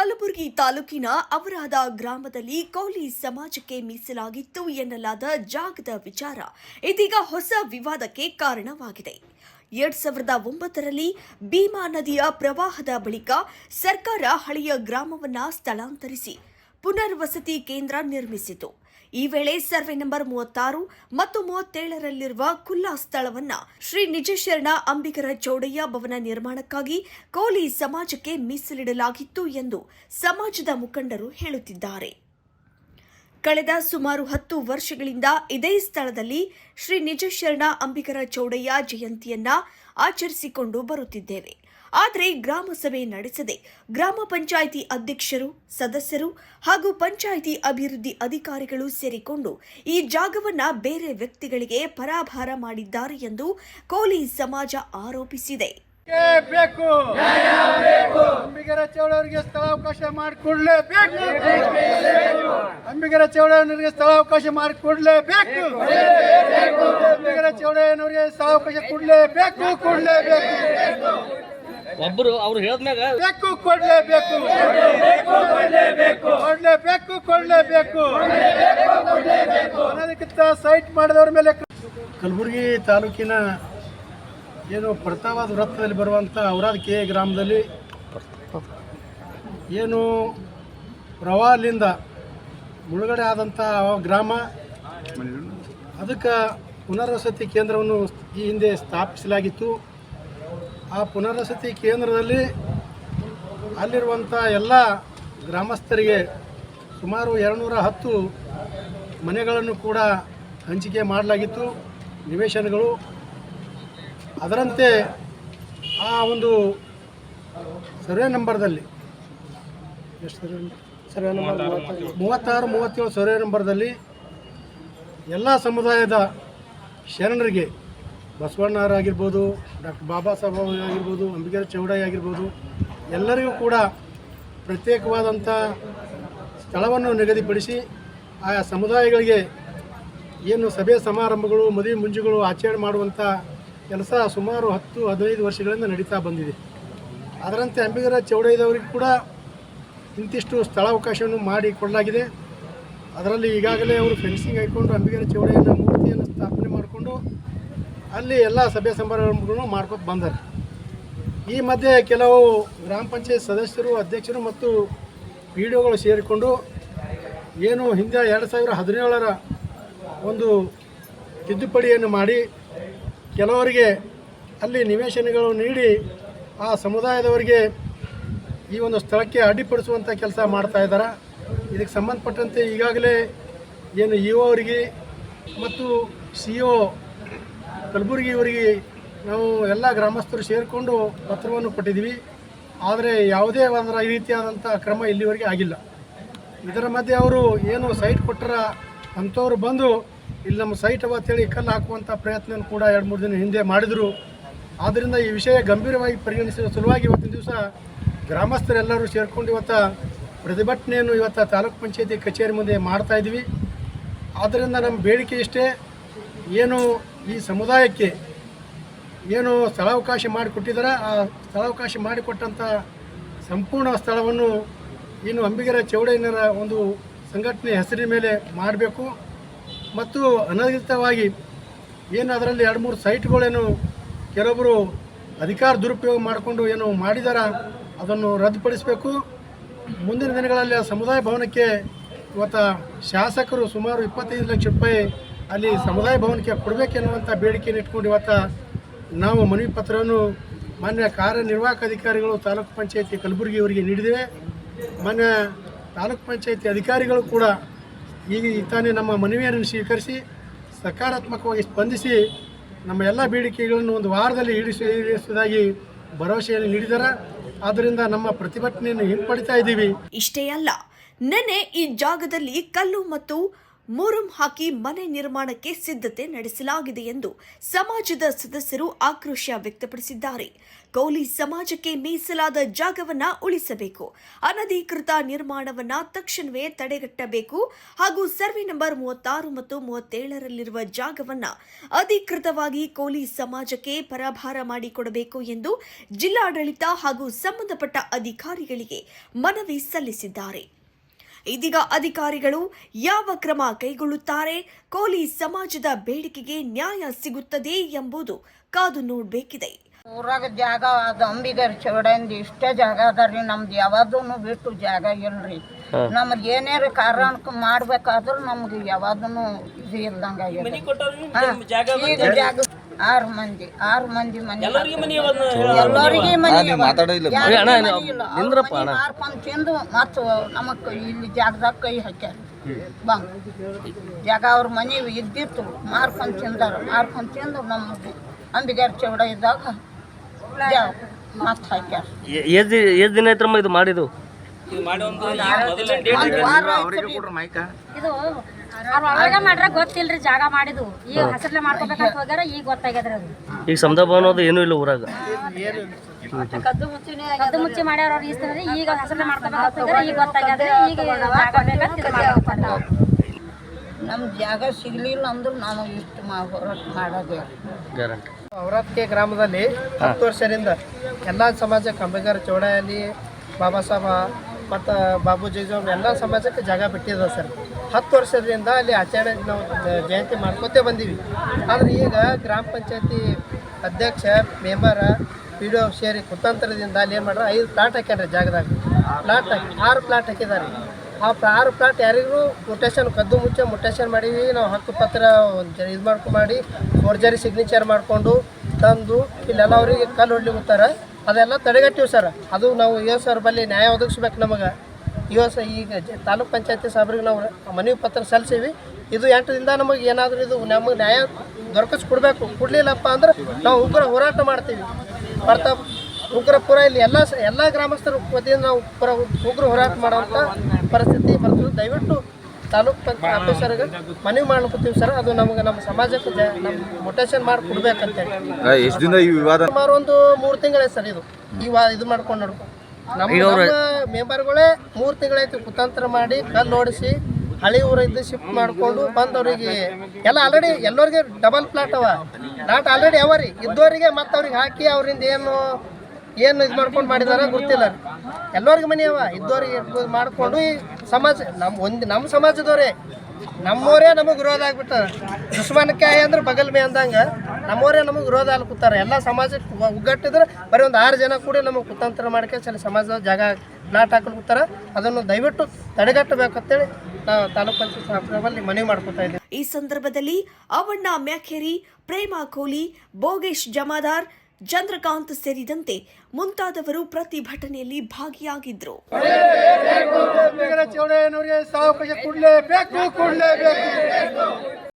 ಕಲಬುರಗಿ ತಾಲೂಕಿನ ಅವರಾದ ಗ್ರಾಮದಲ್ಲಿ ಕೋಲಿ ಸಮಾಜಕ್ಕೆ ಮೀಸಲಾಗಿತ್ತು ಎನ್ನಲಾದ ಜಾಗದ ವಿಚಾರ ಇದೀಗ ಹೊಸ ವಿವಾದಕ್ಕೆ ಕಾರಣವಾಗಿದೆ. 2009ರಲ್ಲಿ ಭೀಮಾ ನದಿಯ ಪ್ರವಾಹದ ಬಳಿಕ ಸರ್ಕಾರ ಹಳೆಯ ಗ್ರಾಮವನ್ನ ಸ್ಥಳಾಂತರಿಸಿ ಪುನರ್ವಸತಿ ಕೇಂದ್ರ ನಿರ್ಮಿಸಿತು. ಈ ವೇಳೆ ಸರ್ವೆ ನಂಬರ್ 36 ಮತ್ತು 37ರಲ್ಲಿರುವ ಖುಲ್ಲಾ ಸ್ಥಳವನ್ನ ಶ್ರೀ ನಿಜಶರಣ ಅಂಬಿಗರ ಚೌಡಯ್ಯ ಭವನ ನಿರ್ಮಾಣಕ್ಕಾಗಿ ಕೋಲಿ ಸಮಾಜಕ್ಕೆ ಮೀಸಲಿಡಲಾಗಿತ್ತು ಎಂದು ಸಮಾಜದ ಮುಖಂಡರು ಹೇಳುತ್ತಿದ್ದಾರೆ. ಕಳೆದ ಸುಮಾರು 10 ವರ್ಷಗಳಿಂದ ಇದೇ ಸ್ಥಳದಲ್ಲಿ ಶ್ರೀ ನಿಜಶರಣ ಅಂಬಿಗರ ಚೌಡಯ್ಯ ಜಯಂತಿಯನ್ನ ಆಚರಿಸಿಕೊಂಡು ಬರುತ್ತಿದ್ದೇವೆ. ಆದರೆ ಗ್ರಾಮ ಸಭೆ ನಡೆಸದೆ ಗ್ರಾಮ ಪಂಚಾಯಿತಿ ಅಧ್ಯಕ್ಷರು, ಸದಸ್ಯರು ಹಾಗೂ ಪಂಚಾಯಿತಿ ಅಭಿವೃದ್ಧಿ ಅಧಿಕಾರಿಗಳು ಸೇರಿಕೊಂಡು ಈ ಜಾಗವನ್ನ ಬೇರೆ ವ್ಯಕ್ತಿಗಳಿಗೆ ಪರಾಭಾರ ಮಾಡಿದ್ದಾರೆ ಎಂದು ಕೋಲಿ ಸಮಾಜ ಆರೋಪಿಸಿದೆ. ಅಂಬಿಗರ ಚೌಡಯ್ಯರಿಗೆ ಸ್ಥಳಾವಕಾಶ ಮಾಡಿಕೊಡ್ಲೇಬೇಕು. ಅಂಬಿಗರ ಚೌಡಯ್ಯನವರಿಗೆ ಸ್ಥಳಾವಕಾಶ ಮಾಡಿಕೊಡ್ಲೇಬೇಕು. ಅಂಬಿಗರ ಚೌಡಯ್ಯನವರಿಗೆ ಸ್ಥಳಾವಕಾಶ ಕೊಡ್ಲೇಬೇಕು. ಒಬ್ಬರು ಅವ್ರು ಹೇಳಿದ್ಮ್ಯಾಗ ಕೊಡ್ಲೇಬೇಕು. ಅದಕ್ಕಿಂತ ಸೈಟ್ ಮಾಡಿದವ್ರ ಮೇಲೆ ಕಲಬುರಗಿ ತಾಲೂಕಿನ ಏನು ಪ್ರತಾವಾದ ವೃತ್ತದಲ್ಲಿ ಬರುವಂಥ ಅವರಾದ ಕೆ ಗ್ರಾಮದಲ್ಲಿ ಏನು ಪ್ರವಾಹದಿಂದ ಮುಳುಗಡೆ ಆದಂಥ ಗ್ರಾಮ, ಅದಕ್ಕೆ ಪುನರ್ವಸತಿ ಕೇಂದ್ರವನ್ನು ಈ ಹಿಂದೆ ಸ್ಥಾಪಿಸಲಾಗಿತ್ತು. ಆ ಪುನರ್ವಸತಿ ಕೇಂದ್ರದಲ್ಲಿ ಅಲ್ಲಿರುವಂಥ ಎಲ್ಲ ಗ್ರಾಮಸ್ಥರಿಗೆ ಸುಮಾರು 210 ಮನೆಗಳನ್ನು ಕೂಡ ಹಂಚಿಕೆ ಮಾಡಲಾಗಿತ್ತು, ನಿವೇಶನಗಳು. ಅದರಂತೆ ಆ ಒಂದು ಸರ್ವೆ ನಂಬರ್ದಲ್ಲಿ ಸರ್ವೆ ನಂಬರ್ 36, 37 ಸರ್ವೆ ನಂಬರ್ದಲ್ಲಿ ಎಲ್ಲ ಸಮುದಾಯದ ಶರಣರಿಗೆ, ಬಸವಣ್ಣರಾಗಿರ್ಬೋದು, ಡಾಕ್ಟರ್ ಬಾಬಾ ಸಾಹೇಬ್ ಆಗಿರ್ಬೋದು, ಅಂಬಿಗರ ಚೌಡಯ್ಯ ಆಗಿರ್ಬೋದು, ಎಲ್ಲರಿಗೂ ಕೂಡ ಪ್ರತ್ಯೇಕವಾದಂಥ ಸ್ಥಳವನ್ನು ನಿಗದಿಪಡಿಸಿ ಆಯಾ ಸಮುದಾಯಗಳಿಗೆ ಏನು ಸಭೆ ಸಮಾರಂಭಗಳು, ಮದುವೆ ಮುಂಜುಗಳು ಆಚರಣೆ ಮಾಡುವಂಥ ಕೆಲಸ ಸುಮಾರು 10-15 ವರ್ಷಗಳಿಂದ ನಡೀತಾ ಬಂದಿದೆ. ಅದರಂತೆ ಅಂಬಿಗರ ಚೌಡಯ್ಯದವರಿಗೆ ಕೂಡ ಇಂತಿಷ್ಟು ಸ್ಥಳಾವಕಾಶವನ್ನು ಮಾಡಿ ಕೊಡಲಾಗಿದೆ. ಅದರಲ್ಲಿ ಈಗಾಗಲೇ ಅವರು ಫೆನ್ಸಿಂಗ್ ಹಾಕ್ಕೊಂಡು ಅಂಬಿಗರ ಚೌಡಯ್ಯನ ಮೂರ್ತಿಯನ್ನು ಸ್ಥಾಪನೆ ಮಾಡಿಕೊಂಡು ಅಲ್ಲಿ ಎಲ್ಲ ಸಭೆ ಸಮಾರಂಭಗಳನ್ನು ಮಾಡ್ಕೊತ ಬಂದರು. ಈ ಮಧ್ಯೆ ಕೆಲವು ಗ್ರಾಮ ಪಂಚಾಯತ್ ಸದಸ್ಯರು, ಅಧ್ಯಕ್ಷರು ಮತ್ತು ಪಿ ಡಿ ಒಗಳು ಸೇರಿಕೊಂಡು ಏನು ಹಿಂದೆ 2017ರ ಒಂದು ತಿದ್ದುಪಡಿಯನ್ನು ಮಾಡಿ ಕೆಲವರಿಗೆ ಅಲ್ಲಿ ನಿವೇಶನಗಳು ನೀಡಿ ಆ ಸಮುದಾಯದವರಿಗೆ ಈ ಒಂದು ಸ್ಥಳಕ್ಕೆ ಅಡ್ಡಿಪಡಿಸುವಂಥ ಕೆಲಸ ಮಾಡ್ತಾ ಇದ್ದಾರೆ. ಇದಕ್ಕೆ ಸಂಬಂಧಪಟ್ಟಂತೆ ಈಗಾಗಲೇ ಏನು ಇ ಒ ಅವರಿಗೆ ಮತ್ತು ಸಿ ಒ ಕಲಬುರಗಿಯವರಿಗೆ ನಾವು ಎಲ್ಲ ಗ್ರಾಮಸ್ಥರು ಸೇರಿಕೊಂಡು ಪತ್ರವನ್ನು ಕೊಟ್ಟಿದ್ದೀವಿ. ಆದರೆ ಯಾವುದೇ ಒಂದು ರೀತಿಯಾದಂಥ ಕ್ರಮ ಇಲ್ಲಿವರೆಗೆ ಆಗಿಲ್ಲ. ಇದರ ಮಧ್ಯೆ ಅವರು ಏನು ಸೈಟ್ ಕೊಟ್ಟರ ಅಂಥವ್ರು ಬಂದು ಇಲ್ಲಿ ನಮ್ಮ ಸೈಟ್ ಅವತ್ತೇಳಿ ಕಲ್ಲು ಹಾಕುವಂಥ ಪ್ರಯತ್ನ ಕೂಡ 2-3 ದಿನ ಹಿಂದೆ ಮಾಡಿದರು. ಆದ್ದರಿಂದ ಈ ವಿಷಯ ಗಂಭೀರವಾಗಿ ಪರಿಗಣಿಸುವ ಸಲುವಾಗಿ ಇವತ್ತಿನ ದಿವಸ ಗ್ರಾಮಸ್ಥರೆಲ್ಲರೂ ಸೇರಿಕೊಂಡು ಇವತ್ತು ಪ್ರತಿಭಟನೆಯನ್ನು ಇವತ್ತು ತಾಲೂಕು ಪಂಚಾಯತಿ ಕಚೇರಿ ಮುಂದೆ ಮಾಡ್ತಾಯಿದ್ವಿ. ಆದ್ದರಿಂದ ನಮ್ಮ ಬೇಡಿಕೆ ಇಷ್ಟೇ, ಏನು ಈ ಸಮುದಾಯಕ್ಕೆ ಏನು ಸ್ಥಳಾವಕಾಶ ಮಾಡಿಕೊಟ್ಟಿದ್ದಾರೆ, ಆ ಸ್ಥಳಾವಕಾಶ ಮಾಡಿಕೊಟ್ಟಂಥ ಸಂಪೂರ್ಣ ಸ್ಥಳವನ್ನು ಏನು ಅಂಬಿಗರ ಚೌಡಯ್ಯನರ ಒಂದು ಸಂಘಟನೆ ಹೆಸರಿನ ಮೇಲೆ ಮಾಡಬೇಕು ಮತ್ತು ಅನಧಿಕೃತವಾಗಿ ಏನು ಅದರಲ್ಲಿ 2-3 ಸೈಟ್ಗಳೇನು ಕೆಲವೊಬ್ಬರು ಅಧಿಕಾರ ದುರುಪಯೋಗ ಮಾಡಿಕೊಂಡು ಏನು ಮಾಡಿದಾರ ಅದನ್ನು ರದ್ದುಪಡಿಸಬೇಕು. ಮುಂದಿನ ದಿನಗಳಲ್ಲಿ ಆ ಸಮುದಾಯ ಭವನಕ್ಕೆ ಇವತ್ತು ಶಾಸಕರು ಸುಮಾರು 25 ಲಕ್ಷ ರೂಪಾಯಿ ಅಲ್ಲಿ ಸಮುದಾಯ ಭವನಕ್ಕೆ ಕೊಡಬೇಕೆನ್ನುವಂಥ ಬೇಡಿಕೆಯನ್ನು ಇಟ್ಕೊಂಡು ಇವತ್ತು ನಾವು ಮನವಿ ಪತ್ರವನ್ನು ಮಾನ್ಯ ಕಾರ್ಯನಿರ್ವಾಹಕ ಅಧಿಕಾರಿಗಳು ತಾಲೂಕು ಪಂಚಾಯತಿ ಕಲಬುರಗಿಯವರಿಗೆ ನೀಡಿದ್ದೇವೆ. ಮಾನ್ಯ ತಾಲೂಕು ಪಂಚಾಯತಿ ಅಧಿಕಾರಿಗಳು ಕೂಡ ಈಗ ತಾನೇ ನಮ್ಮ ಮನವಿಯನ್ನು ಸ್ವೀಕರಿಸಿ ಸಕಾರಾತ್ಮಕವಾಗಿ ಸ್ಪಂದಿಸಿ ನಮ್ಮ ಎಲ್ಲ ಬೇಡಿಕೆಗಳನ್ನು ಒಂದು ವಾರದಲ್ಲಿ ಈಡೇರಿಸುವುದಾಗಿ ಭರವಸೆಯನ್ನು ನೀಡಿದ್ದಾರೆ. ಆದ್ದರಿಂದ ನಮ್ಮ ಪ್ರತಿಭಟನೆಯನ್ನು ಹಿಂಪಡಿತಾ ಇದ್ದೀವಿ. ಇಷ್ಟೇ ಅಲ್ಲ, ನಿನ್ನೆ ಈ ಜಾಗದಲ್ಲಿ ಕಲ್ಲು ಮತ್ತು ಮೊರಂ ಹಾಕಿ ಮನೆ ನಿರ್ಮಾಣಕ್ಕೆ ಸಿದ್ಧತೆ ನಡೆಸಲಾಗಿದೆ ಎಂದು ಸಮಾಜದ ಸದಸ್ಯರು ಆಕ್ರೋಶ ವ್ಯಕ್ತಪಡಿಸಿದ್ದಾರೆ. ಕೌಲಿ ಸಮಾಜಕ್ಕೆ ಮೀಸಲಾದ ಜಾಗವನ್ನ ಉಳಿಸಬೇಕು, ಅನಧಿಕೃತ ನಿರ್ಮಾಣವನ್ನ ತಕ್ಷಣವೇ ತಡೆಗಟ್ಟಬೇಕು ಹಾಗೂ ಸರ್ವೆ ನಂಬರ್ 36 ಮತ್ತು 37ರಲ್ಲಿರುವ ಜಾಗವನ್ನ ಅಧಿಕೃತವಾಗಿ ಕೌಲಿ ಸಮಾಜಕ್ಕೆ ಪರಭಾರ ಮಾಡಿಕೊಡಬೇಕು ಎಂದು ಜಿಲ್ಲಾಡಳಿತ ಹಾಗೂ ಸಂಬಂಧಪಟ್ಟ ಅಧಿಕಾರಿಗಳಿಗೆ ಮನವಿ ಸಲ್ಲಿಸಿದ್ದಾರೆ. ಇದೀಗ ಅಧಿಕಾರಿಗಳು ಯಾವ ಕ್ರಮ ಕೈಗೊಳ್ಳುತ್ತಾರೆ, ಕೋಲಿ ಸಮಾಜದ ಬೇಡಿಕೆಗೆ ನ್ಯಾಯ ಸಿಗುತ್ತದೆ ಎಂಬುದು ಕಾದು ನೋಡಬೇಕಿದೆ. ಊರಾಗ ಜಾಗ ಅದು ಅಂಬಿಗರ ಚೌಡಂದಿ ಇಷ್ಟೇ ಜಾಗ ಅದಾರಿ. ನಮ್ದು ಯಾವ್ದೂ ಬಿಟ್ಟು ಜಾಗ ಇಲ್ರಿ. ನಮ್ದು ಏನೇರ ಕಾರಣಕ್ಕೆ ಮಾಡ್ಬೇಕಾದ್ರೂ ನಮ್ಗೆ ಯಾವ್ದೂ ಇದು ಇಲ್ದಂಗ ಈಗ ಜಾಗ 6 ಮಂದಿ ಮನೆ ಎಲ್ಲರಿಗೆ ಮನೆ ಮಾರ್ಕೊಂಡ್ ತಿಂದು ಮತ್ತು ನಮಗ್ ಇಲ್ಲಿ ಜಾಗದಾಗ ಕೈ ಹಾಕ್ಯಾರ. ಜಾಗ ಅವ್ರ ಮನೆ ಇದ್ದಿತ್ತು ಮಾರ್ಕೊಂಡ್ ತಿಂದು ನಮ್ಗೆ ಅಂಬಿಗರ ಚೌಡ ಇದ್ದಾಗ ಮತ್ ಹಾಕ್ಯಾರ. ಎಷ್ಟು ದಿನ ಐತ್ರಮ್ಮ ಇದು ಮಾಡಿದ್ದು? ಅವಾಗ ಮಾಡ್ರ ಗೊತ್ತಿಲ್ರಿ ಜಾಗ ಮಾಡಿದ್ದು. ಈಗ ಹಸರ್ಲೆ ಮಾಡ್ಕೋಬೇಕಂತ ಹೋಗ್ಯಾರ, ಈಗ ಗೊತ್ತಾಗ್ಯದ್ರಿ ಅದು. ಈಗ ಸಮದ ಅನ್ನೋದು ಏನೂ ಇಲ್ಲ ಊರಾಗ. ಕದ್ದು ಮುಚ್ಚಿ ಮಾಡ್ಯಾರ ಅವ್ರು ಈಸ್ತಾರೆ. ಈಗ ಹಸರ್ಲೆ ಮಾಡ್ಕೋಬೇಕಂತ ಹೋಗ್ಯಾರ, ಈಗ ಗೊತ್ತಾಗ್ಯದ್ರಿ. ಈಗ ಜಾಗ ಬೇಕಂತ ನಮ್ ಜಾಗ ಸಿಗ್ಲಿಲ್ಲ ಅಂದ್ರೆ ನಾವು ಇಷ್ಟು ಹೋರಾಟ ಮಾಡೋದೇ ಗ್ಯಾರಂಟಿ. ಅವರತ್ಕೆ ಗ್ರಾಮದಲ್ಲಿ 10 ವರ್ಷದಿಂದ ಎಲ್ಲ ಸಮಾಜಕ್ಕೆ ಅಂಬೇಡ್ಕರ್ ಚೌಡಾಯಲ್ಲಿ ಬಾಬಾ ಸಾಹೇಬ ಮತ್ತು ಬಾಬು ಜಗಜೀವನ್ ಎಲ್ಲ ಸಮಾಜಕ್ಕೆ ಜಾಗ ಬಿಟ್ಟಿದೆ ಸರ್. 10 ವರ್ಷದಿಂದ ಅಲ್ಲಿ ಆಚರಣೆ ನಾವು ಜಯಂತಿ ಮಾಡ್ಕೋತೇ ಬಂದೀವಿ. ಆದರೆ ಈಗ ಗ್ರಾಮ ಪಂಚಾಯತಿ ಅಧ್ಯಕ್ಷ ಮೆಂಬರ PDO ಸೇರಿ ಕುತಂತ್ರದಿಂದ ಅಲ್ಲಿ ಏನು ಮಾಡ್ರೆ 5 ಪ್ಲಾಟ್ ಹಾಕ್ಯಾರ. ಜಾಗದಾಗ 6 ಪ್ಲಾಟ್ ಹಾಕಿದ್ದಾರೆ. ಆ 6 ಪ್ಲಾಟ್ ಯಾರಿಗೂ ಕದ್ದು ಮುಟೇಶನ್ ಮಾಡೀವಿ ನಾವು. ಹಕ್ಕು ಪತ್ರ ಇದು ಮಾಡಿ ಫೋರ್ಜರಿ ಸಿಗ್ನೇಚರ್ ಮಾಡಿಕೊಂಡು ತಂದು ಇಲ್ಲೆಲ್ಲ ಅವರಿಗೆ ಕಲ್ಲು ಹೊಡ್ಲಿಕ್ಕೆ ಹೋಗ್ತಾರೆ. ಅದೆಲ್ಲ ತಡೆಗಟ್ಟಿವಿ ಸರ್. ಅದು ನಾವು ಸರ್ ಬಲ್ಲಿ ನ್ಯಾಯ ಒದಗಿಸ್ಬೇಕು ನಮಗೆ. ಈಗ ತಾಲೂಕ್ ಪಂಚಾಯತಿ ಸಾಬ್ರಿಗೆ ನಾವು ಮನವಿ ಪತ್ರ ಸಲ್ಲಿಸೀವಿ. ಇದು 8 ದಿನದಿಂದ ನಮಗೆ ಏನಾದರೂ ಇದು ನಮಗೆ ನ್ಯಾಯ ದೊರಕಿಸ್ಕೊಡ್ಬೇಕು. ಕೊಡಲಿಲ್ಲಪ್ಪ ಅಂದ್ರೆ ನಾವು ಉಗ್ರ ಹೋರಾಟ ಮಾಡ್ತೀವಿ. ಉಗ್ರಪುರ ಇಲ್ಲಿ ಎಲ್ಲ ಗ್ರಾಮಸ್ಥರ ವತಿಯಿಂದ ನಾವು ಉಗ್ರ ಹೋರಾಟ ಮಾಡೋಂಥ ಪರಿಸ್ಥಿತಿ ಬರ್ತದೆ. ದಯವಿಟ್ಟು ತಾಲೂಕ್ ಪಂಚಾಯತ್ ಆಫೀಸರ್ಗೆ ಮನವಿ ಮಾಡ್ಕೊತೀವಿ ಸರ್. ಅದು ನಮಗೆ ನಮ್ಮ ಸಮಾಜಕ್ಕೆ ನಮ್ಮ ಮೊಟೇಶನ್ ಮಾಡಿ ಕೊಡ್ಬೇಕಂತೇಳಿ. ಎಷ್ಟು ದಿನ ಈ ವಿವಾದ? ಸುಮಾರು ಒಂದು 3 ತಿಂಗಳೇ ಸರ್. ಇದು ಮಾಡ್ಕೊಂಡು ನೋಡ್ಕೊಂಡು ನಮ್ಮ ಮೆಂಬರ್ಗಳೇ 3 ತಿಂಗಳೈತಿ ಕುತಂತ್ರ ಮಾಡಿ ಕಲ್ಲು ಓಡಿಸಿ ಹಳಿ ಊರಿದ್ದು ಶಿಫ್ಟ್ ಮಾಡಿಕೊಂಡು ಬಂದವರಿಗೆ ಎಲ್ಲ ಆಲ್ರೆಡಿ ಎಲ್ಲರಿಗೆ ಡಬಲ್ ಪ್ಲಾಟ್ ಪ್ಲಾಟ್ ಆಲ್ರೆಡಿ ಅವರಿ ಇದ್ದವರಿಗೆ ಮತ್ತು ಅವ್ರಿಗೆ ಹಾಕಿ ಅವರಿಂದ ಏನು ಇದು ಮಾಡ್ಕೊಂಡು ಮಾಡಿದಾರ ಗೊತ್ತಿಲ್ಲ. ಎಲ್ಲರಿಗೆ ಮನೆ ಇದ್ದವ್ರಿಗೆ ಮಾಡಿಕೊಂಡು ಈ ಸಮಾಜ ನಮ್ಮ ಸಮಾಜದವರೇ ನಮ್ಮವರೇ ನಮಗೆ ವಿರೋಧ ಆಗ್ಬಿಟ್ಟಾರ. ದುಶ್ಮನಕ್ಕೆ ಅಂದ್ರೆ ಬಗಲ್ ಮೇ ಅಂದಂಗೆ ನಮ್ಮವರೇ ನಮಗೆ ವಿರೋಧ ಆಗ್ಬಿಡ್ತಾರೆ. ಎಲ್ಲ ಸಮಾಜಕ್ಕೆ ಒಗ್ಗಟ್ಟಿದ್ರೆ ಬರೀ ಒಂದು 6 ಜನ ಕೂಡಿ ನಮಗೆ ಕುತಂತ್ರ ಮಾಡ್ಕೊಂಡು ಸಮಾಜದ ಜಾಗ ಪ್ಲಾಟ್ ಹಾಕಲ್ಕುತ್ತಾರೆ. ಅದನ್ನು ದಯವಿಟ್ಟು ತಡೆಗಟ್ಟಬೇಕಂತೇಳಿ ನಾವು ತಾಲೂಕ್ ಪಂಚಾಯತ್ ಮನವಿ ಮಾಡ್ಕೊತಾ ಇದ್ದೀವಿ. ಈ ಸಂದರ್ಭದಲ್ಲಿ ಅವಣ್ಣ ಮ್ಯಾಖೇರಿ, ಪ್ರೇಮ ಕೋಲಿ, ಬೋಗೇಶ್ ಜಮಾದಾರ್, ಚಂದ್ರಕಾಂತ್ ಸೇರಿದಂತೆ ಮುಂತಾದವರು ಪ್ರತಿಭಟನೆಯಲ್ಲಿ ಭಾಗಿಯಾಗಿದ್ರು. ಚೌಡಯ್ಯನವರಿಗೆ ಸಾವಕಾಶ ಕೊಡಲೇಬೇಕು.